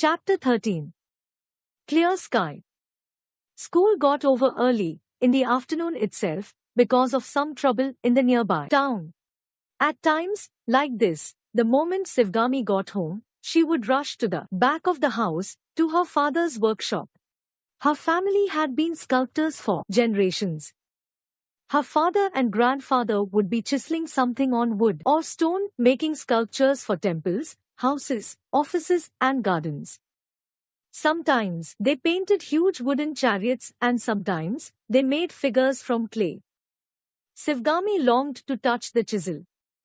Chapter 13. Clear Sky. School got over early, in the afternoon itself, because of some trouble in the nearby town. At times, like this, the moment Sivgami got home, she would rush to the back of the house, to her father's workshop. Her family had been sculptors for generations. Her father and grandfather would be chiseling something on wood or stone, making sculptures for temples, houses, offices, and gardens. Sometimes they painted huge wooden chariots and sometimes they made figures from clay. Sivgami longed to touch the chisel.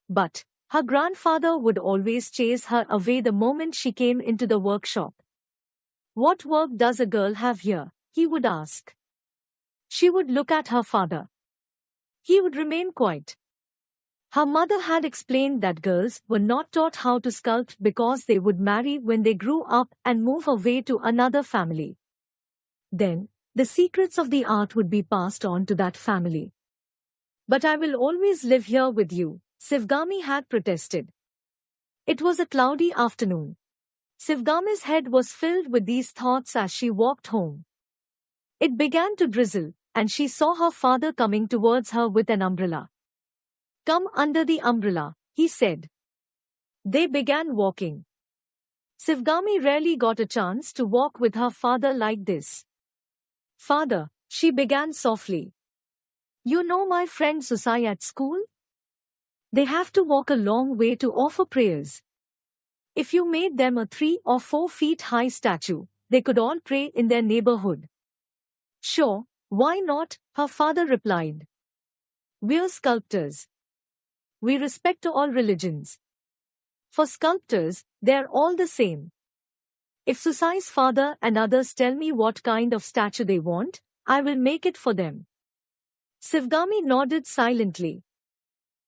But her grandfather would always chase her away the moment she came into the workshop. "What work does a girl have here?" he would ask. She would look at her father. He would remain quiet. Her mother had explained that girls were not taught how to sculpt because they would marry when they grew up and move away to another family. Then, the secrets of the art would be passed on to that family. "But I will always live here with you," Sivgami had protested. It was a cloudy afternoon. Sivgami's head was filled with these thoughts as she walked home. It began to drizzle, and she saw her father coming towards her with an umbrella. "Come under the umbrella," he said. They began walking. Sivgami rarely got a chance to walk with her father like this. "Father," she began softly. "You know my friend Susai at school? They have to walk a long way to offer prayers. If you made them a 3 or 4 feet high statue, they could all pray in their neighborhood." "Sure, why not?" her father replied. "We're sculptors. We respect all religions. For sculptors, they're all the same. If Susai's father and others tell me what kind of statue they want, I will make it for them." Sivgami nodded silently.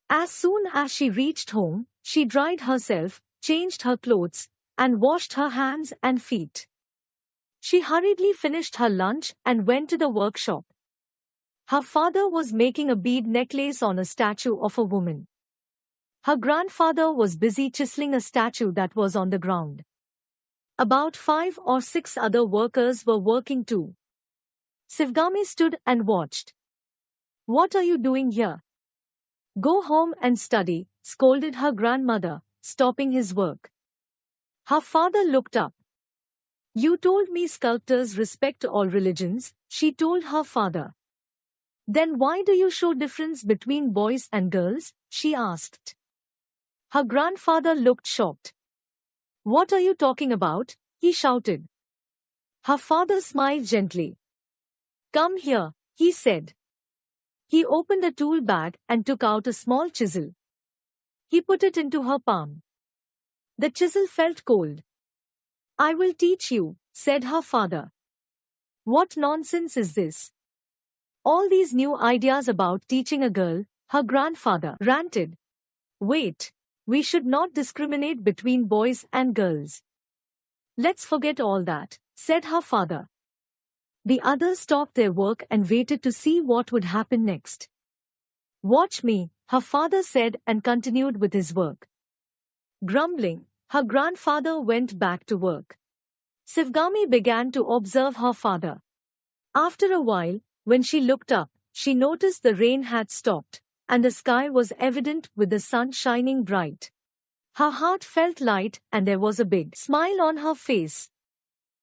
As soon as she reached home, she dried herself, changed her clothes, and washed her hands and feet. She hurriedly finished her lunch and went to the workshop. Her father was making a bead necklace on a statue of a woman. Her grandfather was busy chiseling a statue that was on the ground. About 5 or 6 other workers were working too. Sivgami stood and watched. "What are you doing here?" "Go home and study," scolded her grandmother, stopping his work. Her father looked up. "You told me sculptors respect all religions," she told her father. "Then why do you show difference between boys and girls?" she asked. Her grandfather looked shocked. "What are you talking about?" he shouted. Her father smiled gently. "Come here," he said. He opened a tool bag and took out a small chisel. He put it into her palm. The chisel felt cold. "I will teach you," said her father. "What nonsense is this? All these new ideas about teaching a girl," her grandfather ranted. "Wait. We should not discriminate between boys and girls." "Let's forget all that," said her father. The others stopped their work and waited to see what would happen next. "Watch me," her father said and continued with his work. Grumbling, her grandfather went back to work. Sivgami began to observe her father. After a while, when she looked up, she noticed the rain had stopped, and the sky was evident with the sun shining bright. Her heart felt light and there was a big smile on her face.